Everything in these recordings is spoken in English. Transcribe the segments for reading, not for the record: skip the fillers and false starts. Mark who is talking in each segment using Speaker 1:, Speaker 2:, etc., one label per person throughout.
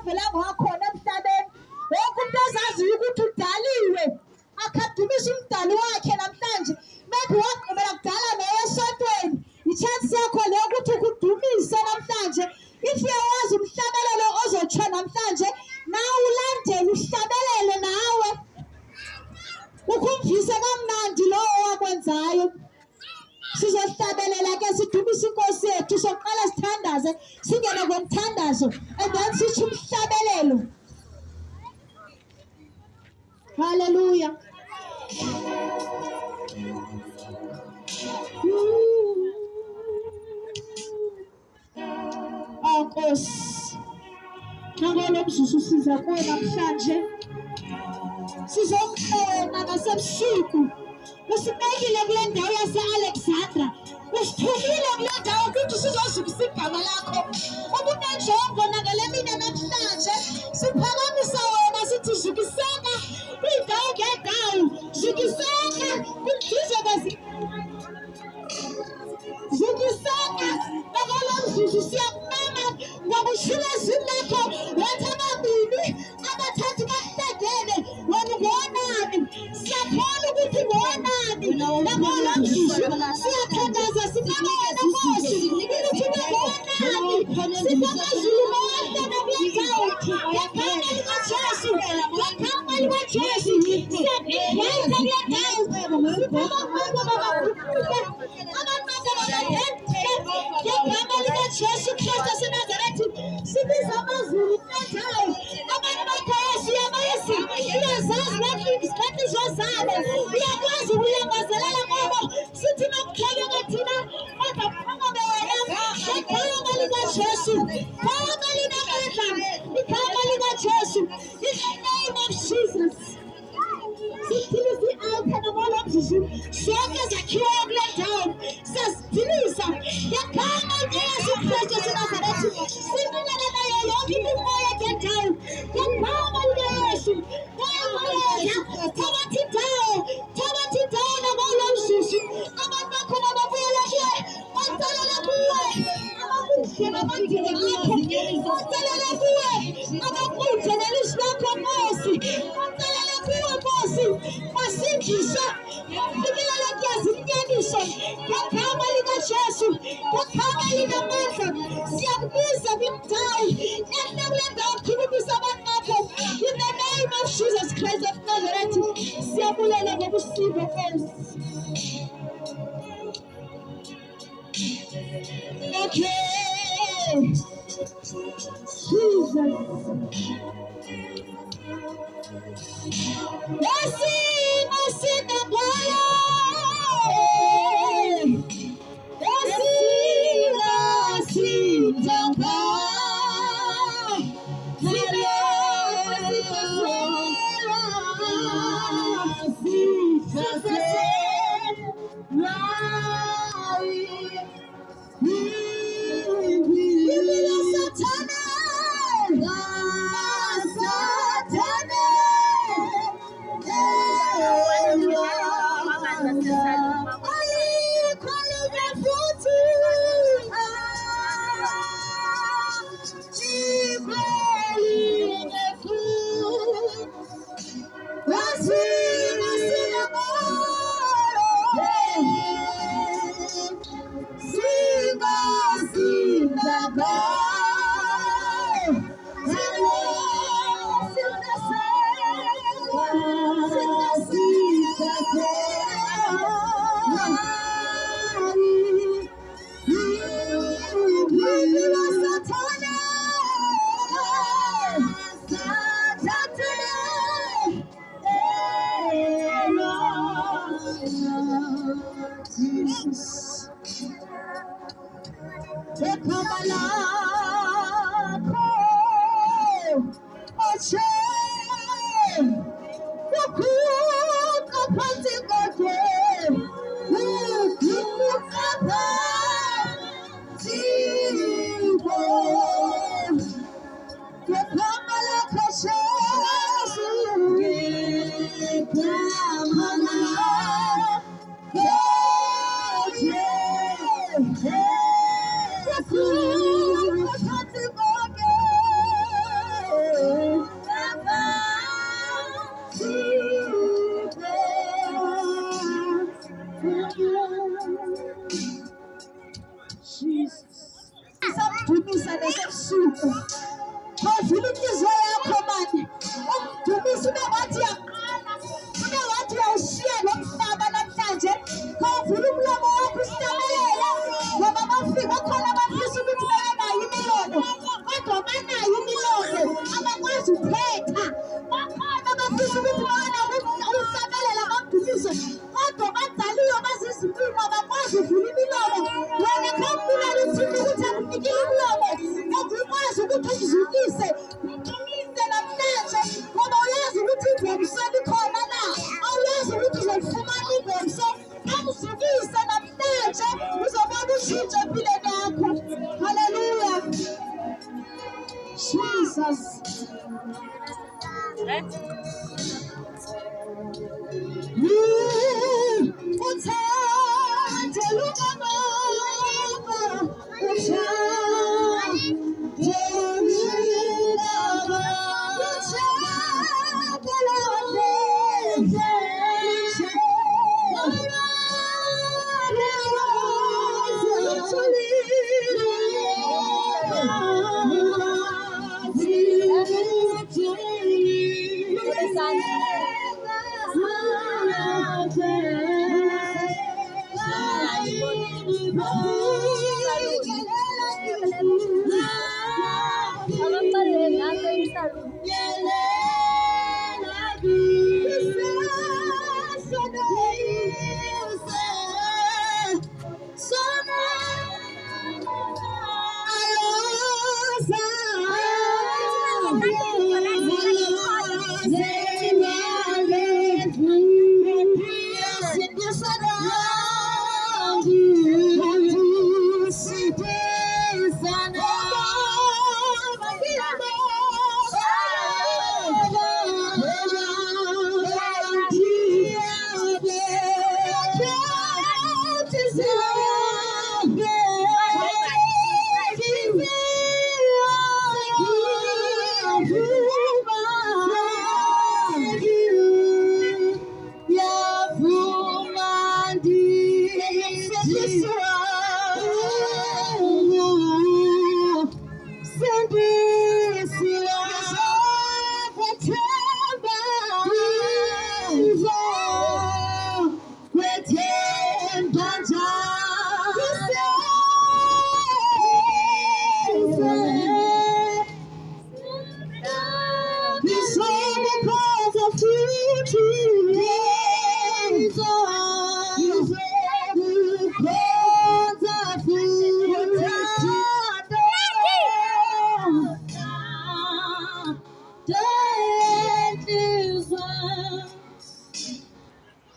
Speaker 1: ongavelanga wakhona emhlabeni. Wonke umuntu ozaziyo ukuthi udaliwe akadumise umdali wakhe namhlanje. Maybe wagqibela kudala naye esontweni. I-chance yakho leyo ukuthi ukudumise namhlanje. If uyawazi umhlabelelo ozotsho namhlanje, nawe ulandele uhlabelele nawe. Ukumvise kamnandi lowo owakwenzayo. Sizohlabelela ke sidumise inkosi yethu, soqala sithandaze, singene komthandazo, and then sisho umhlabelelo. Hallelujah. Nkosi, nangolo mzuzu siza kuwe namhlanje. Sizokubona nasebusuku. Usibekile kule ndawo yase-Alexandra. Usithumile kule ndawo ukuthi sizozukisa igama lakho. Ubunenjongo nangale mina namhlanje. Siphakamisa wena sithi zukiseka kwindawo ngendawo. Zukiseka kwindizekazi. Zukiseka nangolo mzuzu siyakumema ngoba ushilo ezwini lakho. Wathi ababili abathathu bahlangene wena ubonani. Siyakhona ukuthi ubonani nangolo mzuzu. Siyathandaza sibona wena Nkosi ukuthi ubonani. Sibamazulu bonke nakule ndawo ngegama likaJesu. Ngegama likaJesu siyabingelela kule ndawo. Ngegama likaJesu Kristu waseNazaretha sibiza amazulu kule ndawo. Abantu bakho Yesu uyabazi, uyazazi nenhliziyo zabo, uyakwazi ukulangazelela ngoba sithi makukholeka thina bazaphume wena. Ngegama likaJesu, igama linamandla, igama likaJesu, in the name of Jesus. Sidilisa i-altar nangolo mzuzu, zonke zakhiwe kule ndawo siyazidilisa ngegama likaYesu Kristu waseNazaretha. Sinikele nayo yonke imimoya ngendawo ngegama likaYesu. Thabatha indawo nangolo mzuzu. Abantu bakho mababuyele kuwe, bacelele kuwe abakuhle nabandile bakho, bacelele kuwe abakuhle nelizwi lakho Nkosi, bacelele kuwe Nkosi, basindise ifikele kuyazinyaniso ngegama likaJesu, ngegama linamandla. Siyakubiza kwindawo kule ndawo khulumisa abantu bakho in the name of Jesus Christ of Nazareth. Siyabulela ngobusibo Nkosi. Okay. Jesus. Khawuvula inhliziyo yakho mani. Umdumise ube ngathi uyaqala. Ube ngathi uyawushiya lo mhlaba namhlanje. Khawuvula umlomo wakho usihlabelela. Ngoba bakhona abafisa ukuthi benganayo imilomo. Kodwa banayo imilomo. Abakwazi ukuthetha. Bakhona abafisa ukuthi uhlabelela badumise. Kodwa badaliwe baziziphinqa abakwazi ukuvula imilomo. Wena khawumbulele uThixo ukuthi akunikile umlomo. Ukwazi ukuthi umzukise. Umdumise namhlanje. Ngoba uyazi ukuthi ingomso likhona na. Awuyazi ukuthi uzolifumana ingomso. Kamzukise namhlanje. Uzobona ushintsho empilweni yakho. Hallelujah. Jesus.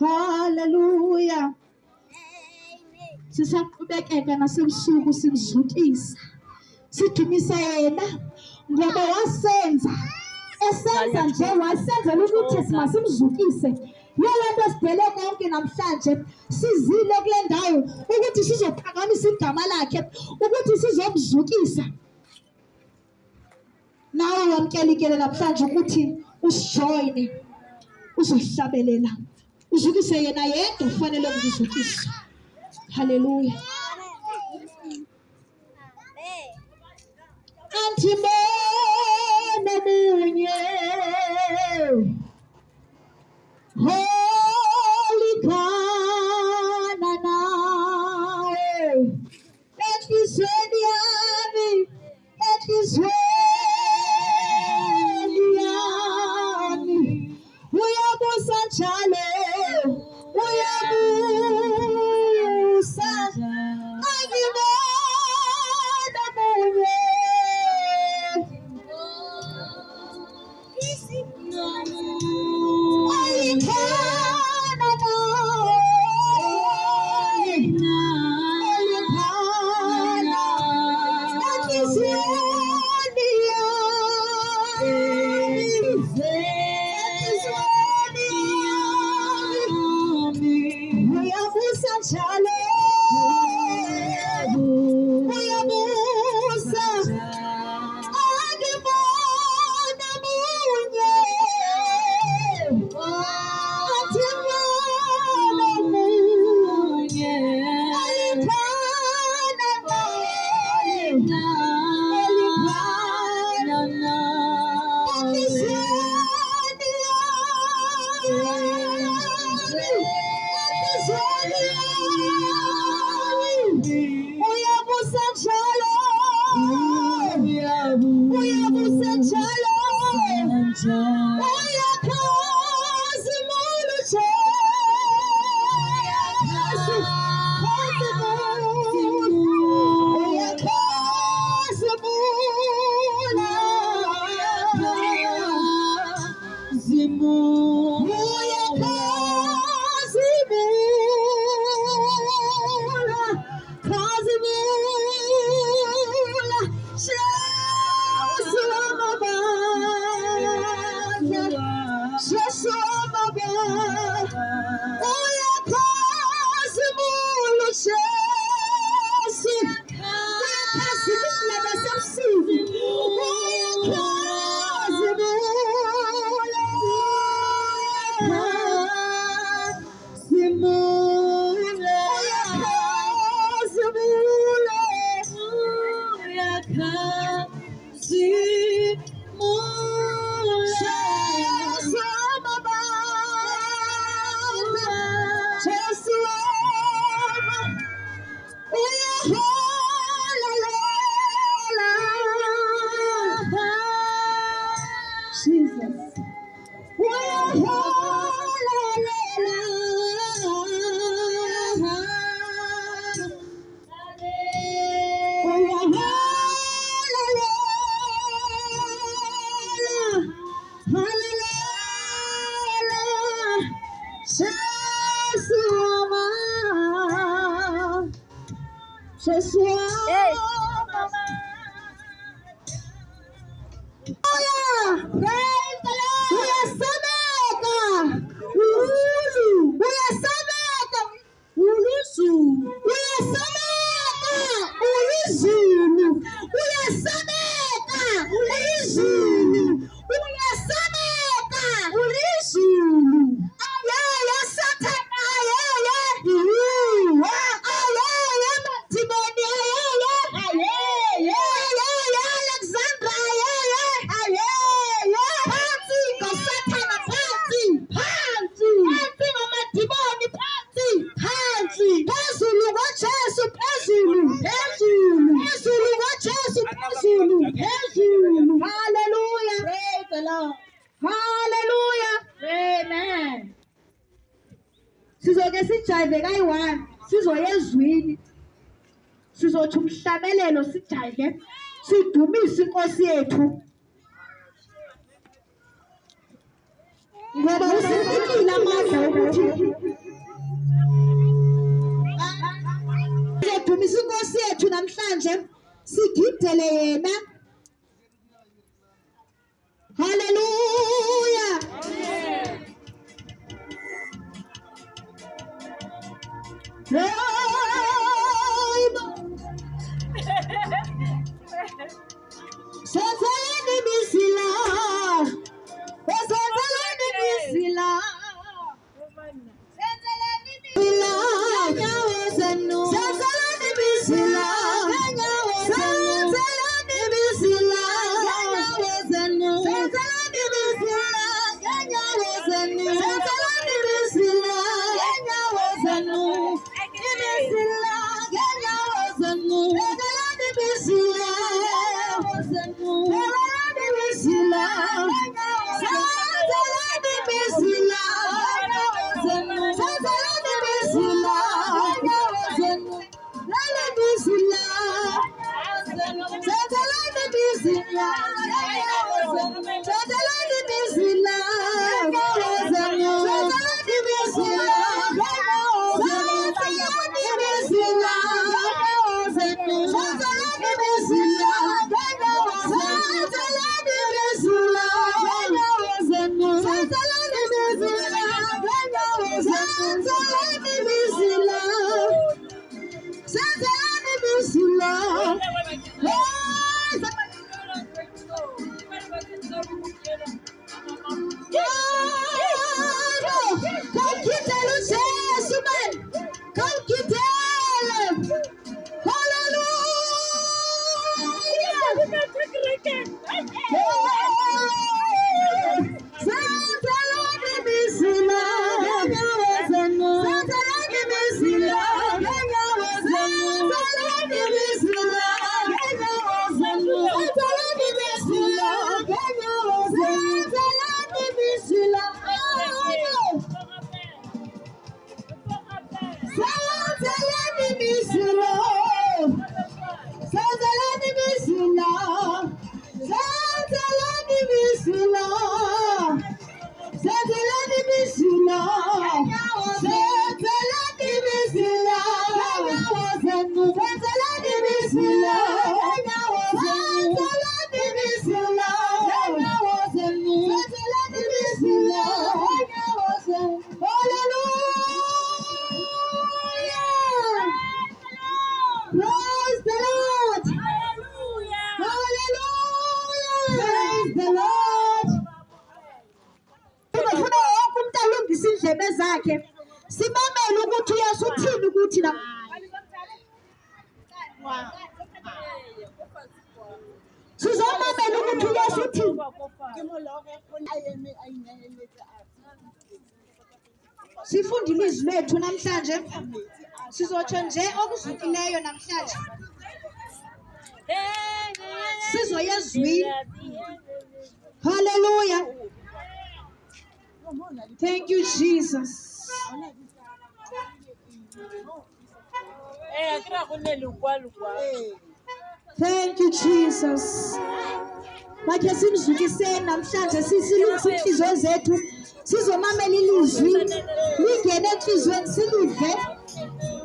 Speaker 1: Hallelujah. Sisaqhubekeka nasebusuku simzukisa. Sidumisa yena ngoba wasenza. Esenza nje wasenzela ukuthi simasimzukise. Yona nto sidele konke namhlanje sizile kule ndawo ukuthi sizophakamisa igama lakhe ukuthi sizomzukisa. Nawe wamkelikele namhlanje ukuthi usijoyine uzohlabelela. Uzukise yena yedwa ufanele ukuzukisa. Hallelujah. Antibona munye. Holy kana nawe. Enhlizweni yami. Enhlizweni yami. Uyabusa njalo. Uyabusa. Angibona munye. Hey. Praise the Lord. Hallelujah. Praise the Lord. Hallelujah. Amen. Sizoke sijayive kayi-1 sizoya ezwini sizothi umhlamelelo sijayive sidumise inkosi yethu ngoba usinikile amandla ukuthi sizodumisa inkosi yethu namhlanje sigidele yena. Hallelujah. Senzaleni misila, senzaleni misila, senzaleni misila, senzaleni misila, senzaleni misila, senzaleni ngezithebe zakhe. Simamele ukuthi uyesu uthini ukuthi na. Sizomamela ukuthi uyesu uthini. Sifunde ilizwi lethu namhlanje. Sizotsho nje okuzwukileyo namhlanje. Sizoya ezwini. Hallelujah. Thank you, Jesus. Thank you, Jesus. Makhe simzukiseni namhlanje sisilungise inhliziyo zethu. Sizomamela ilizwi. Lingene enhliziyweni silive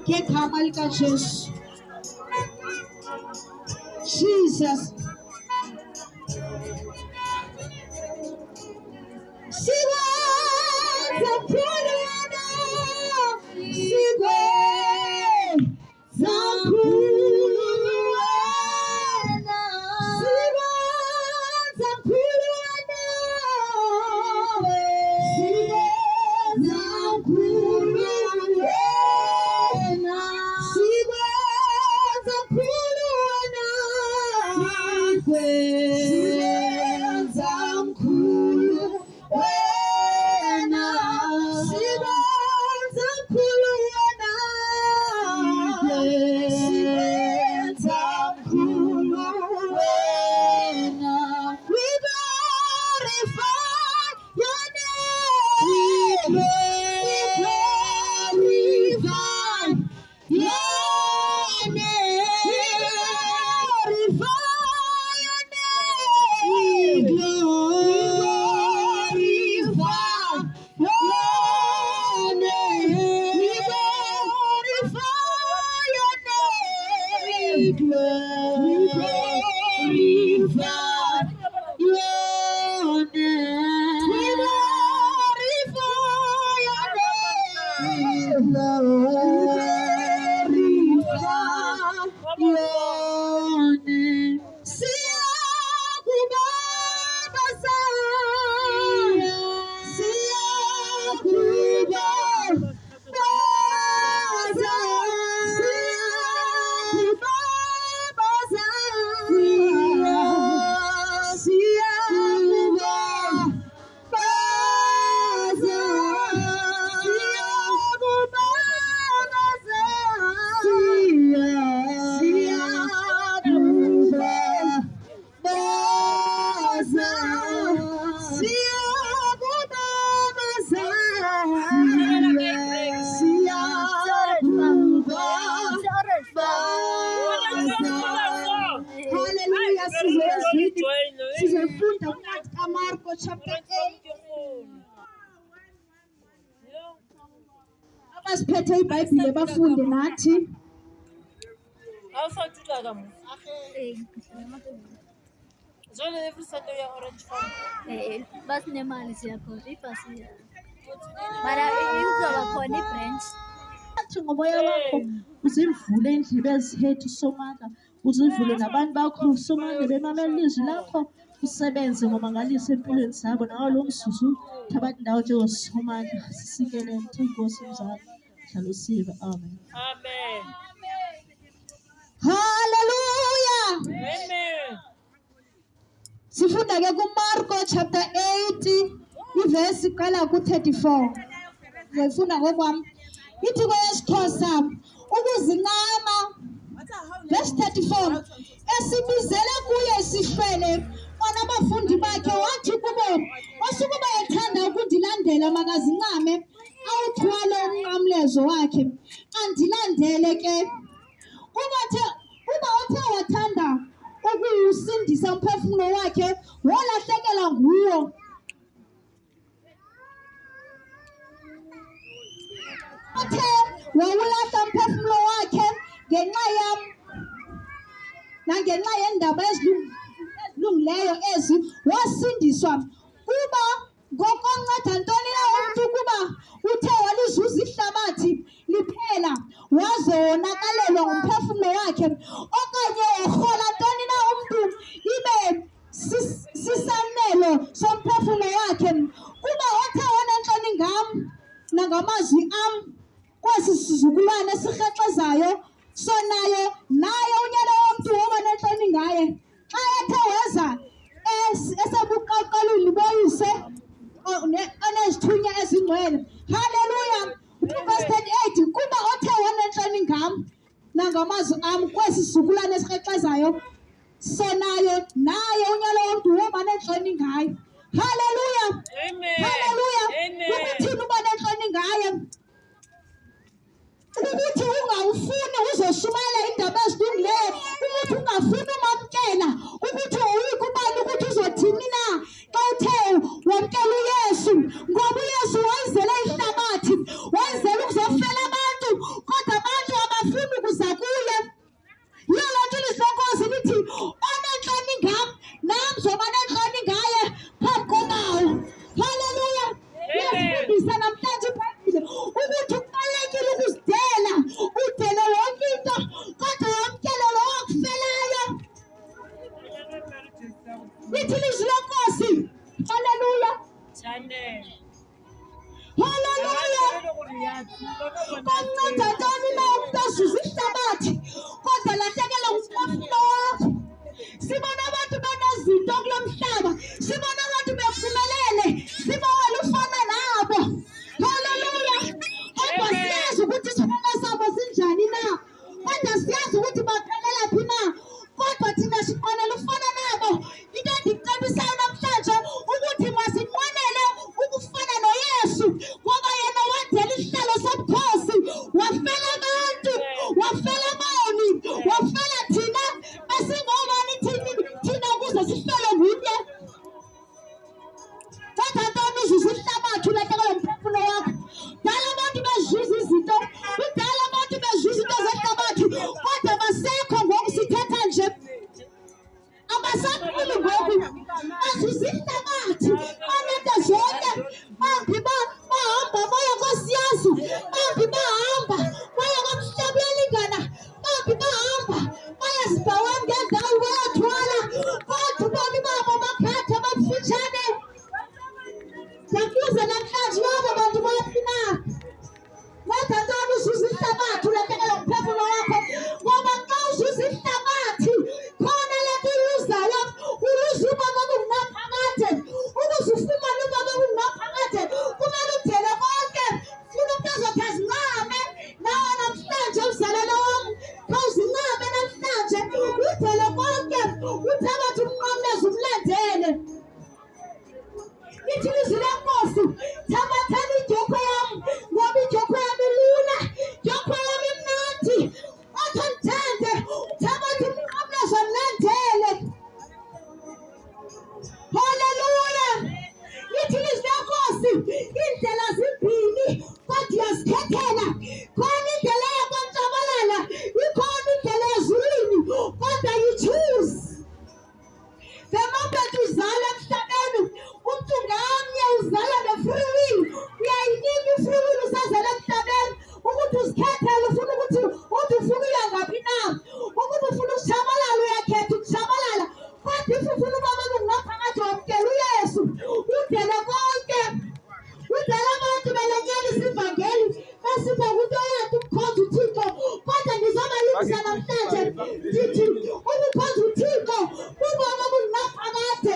Speaker 1: ngegama likaJesu. Jesus. Siwenza mkhulu wena. Siwenza mkhulu wena. Siwenza mkhulu wena. Siwenza mkhulu wena. Siwenza mkhulu wena. Siwenza mkhulu wena. Siwenza mkhulu wena. Siwenza mkhulu wena. We glorify your name. We glorify your name. We glorify your name. We glorify your name. We glorify your name. We glorify your name. We glorify your name. Glorify your name. Siyakubabaza. Siyakubabaza. Hallelujah. Sizofunda uncwadi kaMarko chapter 8. Abasiphethe iBhayibhile bafunde nathi.
Speaker 2: Basinemali siyakhona ibhasi mara izoba khona ibranch.
Speaker 1: Athi ngomoya wakho uzivule indlebe ezihethu somandla, uzivule nabantu bakho somandla bemamela ilizwi lakho, usebenze ngomangalisa empilweni zabo. Nawo lo mzuzu thabatha indawo njengosomandla sisikele Nkosi mzali hlala usive. Amen.
Speaker 3: Amen.
Speaker 1: Hallelujah.
Speaker 3: Amen.
Speaker 1: Sifunda ke kuMarko chapter 8 ivesi iqala ku-34. Ngifunda ngokwami. Ithi kwesiXhosa ukuzincama. Verse 34. Esibizele kuye isihlwele kwanabafundi bakhe wathi kubo, osukuba ethanda ukundilandela makazincame awuthwale umnqamlezo wakhe andilandele ke. Uba uthe wathanda ukuwusindisa umphefumulo wakhe wolahlekelwa nguwo. Uthe wawulahla umphefumulo wakhe ngenxa yam nangenxa yendaba ezilungileyo ezi wasindiswa. Kuba ngokonceda ntoni na umntu kuba uthe walizuza ihlabathi liphela waze wonakalelwa ngumphefumulo wakhe? Okanye warhola ntoni na umntu ibe sisamelo somphefumulo wakhe? Kuba wathe wanentloni ngam nangamazwi am kwesi sizukulwane esirhexezayo sonayo naye unyana womntu woba nentloni ngaye xa ethe weza esebuqaqaluli boyise onezithunya ezingcwele. Haleluya. Verse 38, kuba othe wanentloni ngam nangamazwi am kwesi sizukulwane esirhexezayo sonayo naye unyana womntu woba nentloni ngaye. Haleluya. Haleluya. Ukuthini uba nentloni ngaye? Ukuthi ungawufuni uzoshumayela iindaba ezilungileyo, ukuthi ungafuni umamkela, ukuthi woyika ubani ukuthi uzothini na xa uthe wamkela uYesu. Ngoba uYesu wayizele ihlabathi, wayizele ukuzofela abantu, kodwa abantu abafuni ukuza kuye. Yiyo loo nto ilizwi leNkosi lithi onentloni ngam nam zoba nentloni ngaye phambi kobawo. Haleluya. Iyasifundisa namhlanje iBhayibhile ukuthi kubalulekile ukuzidela, udele yonke into, kodwa wamkele lo wakufelayo. Lithi ilizwi leNkosi. Haleluya. Haleluya. Banceda ntoni na umntu azuza ihlabathi kodwa lahlekelwe ngumphefumlo wakho? Sibona abantu benezinto kulo mhlaba, sibona abantu bephumelele, sibawela ufana nabo. Haleluya. Kodwa siyazi ukuthi isiphumo sabo sinjani na, kodwa siyazi ukuthi baphelela phi na, kodwa thina siqonela ufana nabo. Into endikucebisayo namhlanje ukuthi masinqwenele ukufana noYesu, ngoba yena wadela isihlalo sobukhosi, wafela abantu, wafela aboni, wafela thina besingobani thina ukuze sihlelwe nguye. Kodwa ntoni uzuza ihlabathi ulahlekelwe ngumphefumlo wakho? Dala abantu bezuza izinto, udala abantu bezuza into zehlabathi, kodwa basekho ngoku sithetha nje. Abasaphili ngoku, bazuza ihlabathi, banento zonke. Bambi bahamba baya koosiyazi, bambi bahamba baya komhlaba uyalingana, bambi bahamba bayazibhawa ngeendawo bayathwala, kodwa ubomi babo bakhatha babufitshane. Ndiyakubuza namhlanje abo bantu baphi na? Kodwa ntoni uzuza ihlabathi ulahlekelwe ngumphefumlo wakho? Ngoba xa uzuza ihlabathi khona le nto iluzayo, uluza ubomi obungaphakade. Ukuze ufumane ubomi obungaphakade kumele udele konke. Funa umntu azothi azincame nawe namhlanje, uzalwane wam, khawuzincame namhlanje, udele konke, uthabathe umnqamlezi umlandele. Lithi ilizwi leNkosi, thabathani idyokwe yam, ngoba idyokwe yam ilula, idyokwe yam imnandi. Othi ndithande uthabathe umnqamlezi umlandele. Haleluya. Lithi ilizwi leNkosi, iindlela zimbini kodwa uyazikhethela. Khona indlela yakwaNtsabalala, ikhona indlela ezulwini, kodwa you choose. The moment uzala emhlabeni, umntu ngamnye uzala ne-free will. Uyayinika i-free will usazela emhlabeni ukuthi uzikhethele ufuna ukuthi ufuna uya ngaphi na. Ukuthi ufuna ukutshabalala uyakhetha ukutshabalala, kodwa if ufuna ubomi obungaphakade wamkela uYesu, udele konke. Udala abantu belenyelisa ivangeli besithi into yakhe ukukhonza uThixo, kodwa ndizobalungisa namhlanje ndithi ukukhonza uThixo bubomi obungaphakade.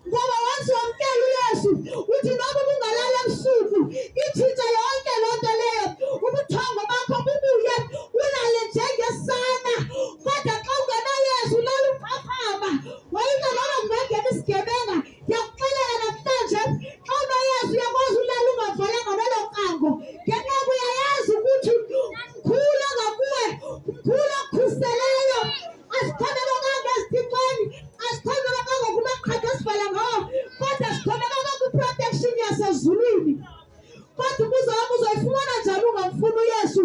Speaker 1: Ngoba once wamkela uYesu uthi noba ubungalala ebusuku, itshintshe yonke loo nto leyo. Ubuthongo bakho bubuye ulale njengesana, kodwa xa ungenaYesu ulala uphaphama. Wayinto noba kungangena isigebenga, ndiyakuxelela namhlanje xa unoYesu uyakwazi ulala ungavalanga nelo qango, ngenxa yoba uyayazi ukuthi mkhulu ongakuwe, mkhulu okhuseleyo. Asixhomekekanga ezithixweni, asixhomekekanga kumaqhaga esivala ngawo, kodwa sixhomekeka kwi-protection yasezulwini. Kodwa umbuzo wam uzoyifumana njani ungamfuni uYesu?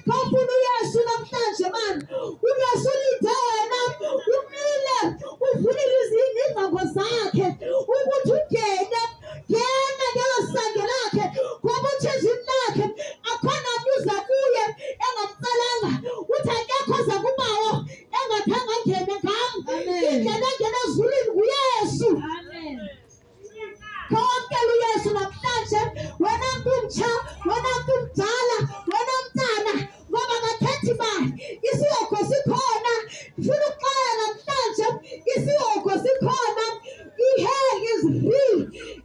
Speaker 1: Khawufuna uYesu namhlanje mani. uYesu ulinde wena, umile, uvulile iingcango zakhe ukuthi ungene. Ngena ngelo sange lakhe, ngoba utshizini lakhe akho namntu uza kuye engamcelanga. Uthi akekho oza kubawo engathanga angene ngam. Indlela engena ezulwini nguYesu. Khawamkela uYesu namhlanje, wena mntu mtsha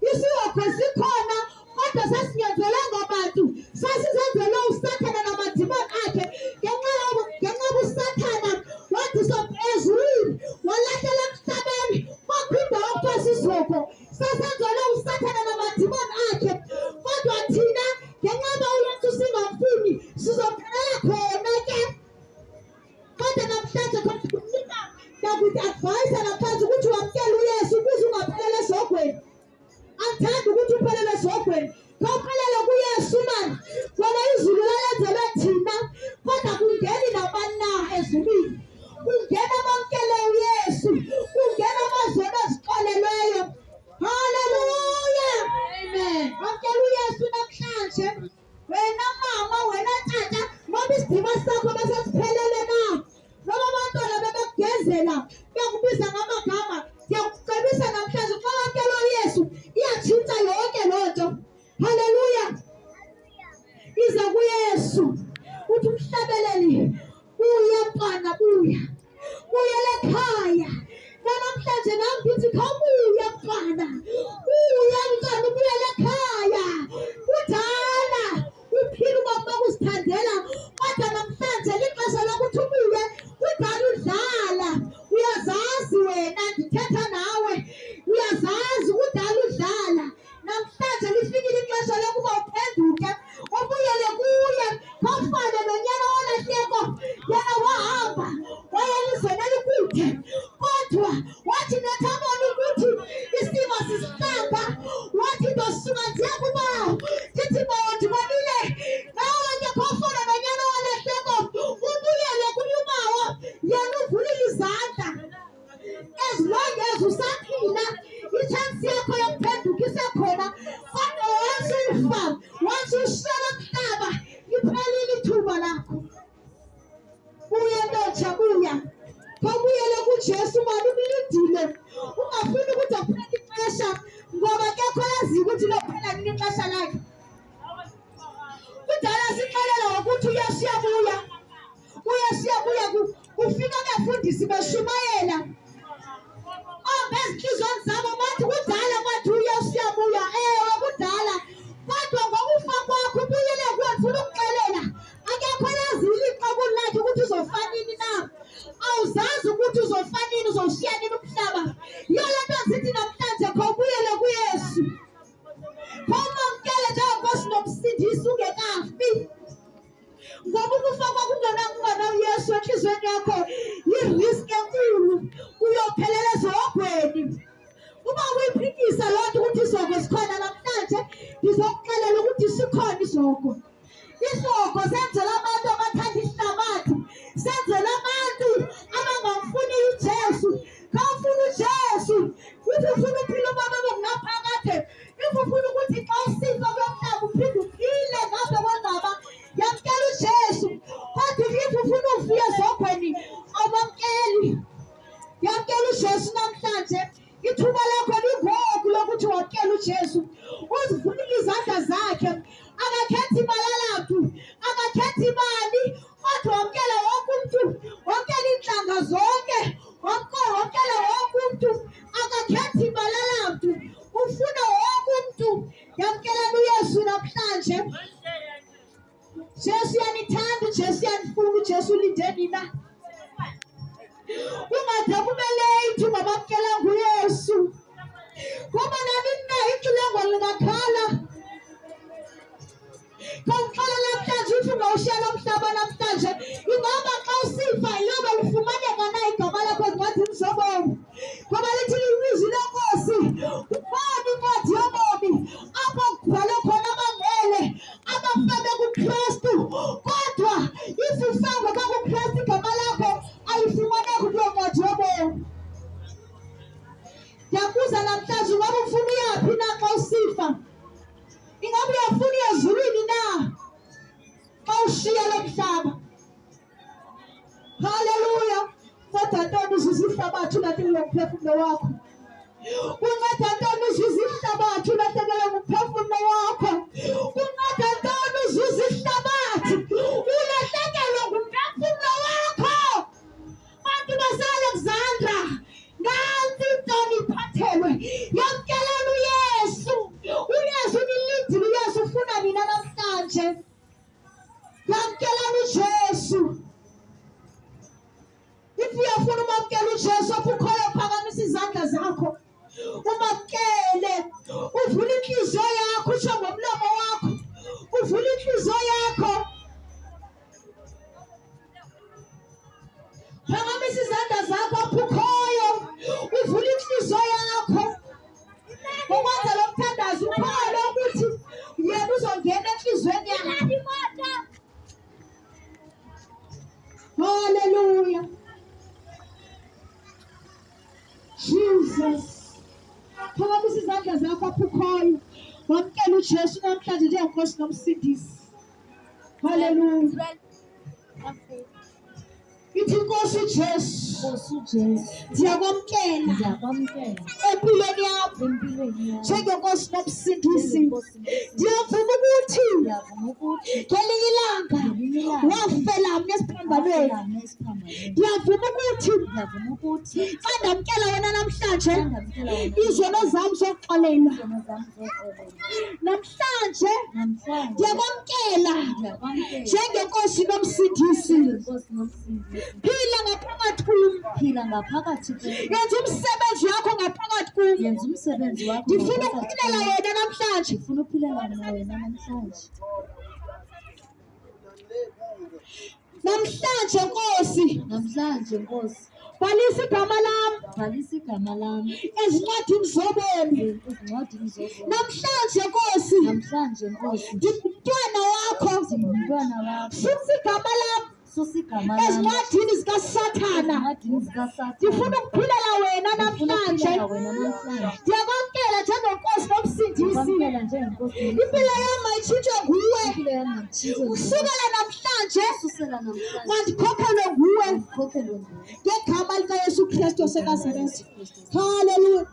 Speaker 1: Isihogo sikhona kodwa sasingenzelanga abantu, sasizenzele usathana namadimoni akhe. Ngenxa usathana wathi ezulwini walahlela emhlabeni, kwaphinda wakuthiwa sisihogo. Sasenzele usathana namadimoni akhe, kodwa thina ngenxa uyesu singamfuni sizophelela khona ke. Kodwa namhlanje kunika ndakuthi-advayisa namhlanje ukuthi wamkele uyesu ukuze ungaphelele esogweni. Angithandi ukuthi uphelele esogweni, khawuphelele kuyesu mani. Wena izulu lalenzelwe thina, kodwa kungeni nabani na ezulwini. Kungena abamkele uyesu, kungena amazolo azixolelweyo. Haleluya, amen. Wamkele uyesu namhlanje. Wena mama, wena tata, ngoba isidima sakho besesiphelele na, noma abantwana bebekugezela bekubiza ngamagama, ndiyakucebisa namhlanje xa wamkele uyesu iyatshintsha yonke loo nto. Haleluya. Iza kuyesu uthi umhlabeleli, buya mntwana, buya buyele ekhaya. Namhlanje nam ndithi khawubuye mntwana, buya mntwana, ubuyele ekhaya. Kudala uphila ubomi bokuzithandela, kodwa namhlanje lixesha lokuthi ubuye. Kudala udlala, uyazazi wena, ndithetha nawe, uyazazi kudala udlala. Namhlanje lifikile ixesha lokuba uphenduke ubuyele kuye. Khawufane nonyana wolahleko, yena wahamba wayelizweni elikude, kodwa wathi nethabona ukuthi isimo sisihlanga, wathi ndosuka ndiya kubawo ndithi bawo ndibonile. Nawe ke khawufane nonyana wolahleko, ubuyele kuye ubawo, yena uvulile izandla. As long as usaphila, itshansi yakho yokuphenduka isekhona. Kodwa once ufa, once ushiyela umhlaba, liphelile ithuba lakho. Buya ndotsha, buya. Khawubuyele kujesu mani, umlindile. Ungafuni ukuthi akuphele ixesha, ngoba kekho yaziyo ukuthi lophela nini ixesha lakhe. Kudala sixelela ngokuthi uyesu uyabuya, uyesu uyabuya. Kufika abafundisi beshumayela ezinhliziyweni zabo bathi kudala kwathi uyesu uyabuya. Ewe kudala, kodwa ngokufa kwakho ubuyele kuwe. Ndifuna ukuxelela, akekho yaziyo ixuku lakhe ukuthi uzofa nini na. Awuzazi ukuthi uzofa nini, uzowushiya nini umhlaba. Yiyo le nto zithi namhlanje khawubuyele kuyesu, khawumamkele njengenkosi nomsindisi ungekafi. Ngoba ukufa kwakho ungena uyesu enhliziyweni yakho yiriski enkulu, uyophelela ezihogweni. Uba uyiphikisa loo nto ukuthi izogo sikhona namhlanje, ndizokuxelela ukuthi sikhona izogo. Izogo senzela abantu abathanda ihlabathi, senzela abantu abangamfuni ujesu. Khawufuna ujesu, uthi ufuna uphila ubomi obungaphakade. If ufuna ukuthi xa usifa kwemhlaba uphinde uphile ngapha kwengaba, yamkela ujesu. Kodwa if ufuna uvuya ezogweni, awumamkeli. Yamkela ujesu namhlanje. Ithuba lakho lingoku lokuthi wamkele ujesu, uzivulile izandla zakhe. Akakhethi malalaphu, akakhethi imali, kodwa wamkela wonke umntu, wamkela iintlanga zonke, wamkela wonke umntu. Akakhethi malalaphu, ufuna wonke umntu. Yamkelani uyesu namhlanje. Jesu uyanithanda, ujesu uyanifuna, ujesu ulinde nina. Ungade kube late ungabamkelanga uyesu, kuba nanini na ixilongo lingakhala. Khawuxolela namhlanje uthi ungawushiyela umhlaba namhlanje, ingaba xa usifa iyobe lifumaneka na igama lakho ezincwadini zobomi. Ngoba lithi ilizwi lenkosi, ubani incwadi yobomi apho kubhalwe khona abangcwele abafebe kuKristu. Kodwa if ufanga kuKristu igama lakho inhliziyo yakho utsho ngomlomo wakho, uvule inhliziyo yakho. Phakamisa izandla zakho apho ukhoyo, uvule inhliziyo yakho. Ukwenza lo mthandazo ukholwe ukuthi yena uzongena enhliziyweni yakho. Hallelujah. Jesus. Phakamisa izandla zakho apho ukhoyo. Wamkela uJesu namhlanje njengenkosi nomsindisi. Hallelujah. Ithi Nkosi Jesu, ndiyakwamkela empilweni yakho njengenkosi nomsindisi. Ndiyavuma ukuthi ngelinye ilanga wafela mna esiphambanweni. Ndiyavuma ukuthi xa ndamkela wena namhlanje izono zam zokuxolela. Namhlanje ndiyakwamkela njengenkosi nomsindisi. Phila ngaphakathi kum. Yenza umsebenzi wakho ngaphakathi kum. Ndifuna ukuphilela yena namhlanje. Namhlanje Nkosi. Bhalisa igama lam ezincwadini zobomi. Namhlanje Nkosi. Ndingumntwana wakho. Susa igama lam ezincwadini zikaSathana. Ndifuna ukuphilela wena namhlanje. Ndiyakwamkela njengenkosi nomsindisi. Impilo yam mayitshintshwe nguwe. Usukela namhlanje mandikhokhelwe nguwe ngegama likaYesu Kristu waseNazaretha. Hallelujah.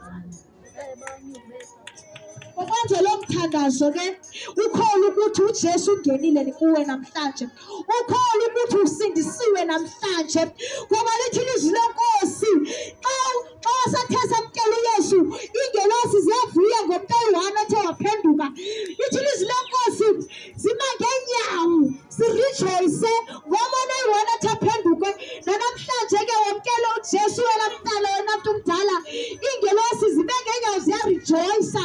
Speaker 1: Ukwenza lo mthandazo ke ukholwa ukuthi uJesu ungenile kuwe namhlanje. Ukholwa ukuthi usindisiwe namhlanje. Ngoba lithi ilizwi lenkosi xa wasathe samkela uYesu, iingelosi ziyavuya ngomntu oyi-1 othe waphenduka. Lithi ilizwi lenkosi zima ngeenyawo zirejoyise ngomntu oyi-1 othe aphenduke. Nanamhlanje ke wamkela uJesu wena mntana, wena mntu mdala, iingelosi zibe ngeenyawo ziyarejoyisa.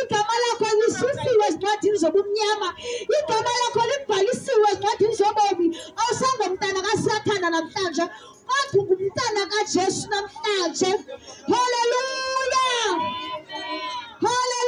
Speaker 1: Igama lakho lisusiwe ezincwadini zobumnyama. Igama lakho libhalisiwe ezincwadini zobomi. Awusangomntana kaSathana namhlanje, kodwa ungumntana kaJesu namhlanje. Hallelujah. Praise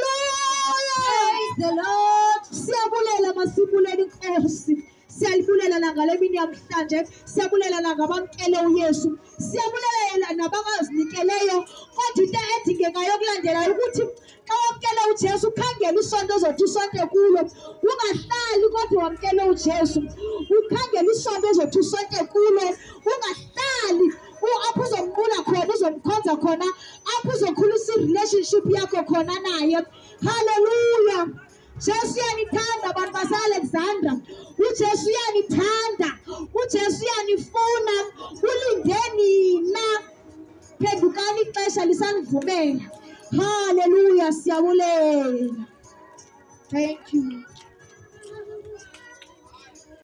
Speaker 1: the Lord. Siyabulela, masibulele inkosi. Siyalibulela ngale mini namhlanje. Siyabulela ngabamkele uYesu. Siyabulela nabangazinikeleyo. Kodwa into edingekayo kulandelayo ukuthi xa wamkela uJesu ukhangele isonto ozothi usonte kulo. Ungahlali kodwa wamkele uJesu. Ukhangele isonto ozothi usonte kulo. Ungahlali apho uzomqula khona, uzomkhonza khona, apho uzokhulisa i-relationship yakho khona naye. Hallelujah. Jesu uyanithanda bantu base-Alexandra. uJesu uyanithanda. uJesu uyanifuna. Ulinde nina. Phendukani, ixesha lisanivumela. Hallelujah. Siyabulela. Thank you.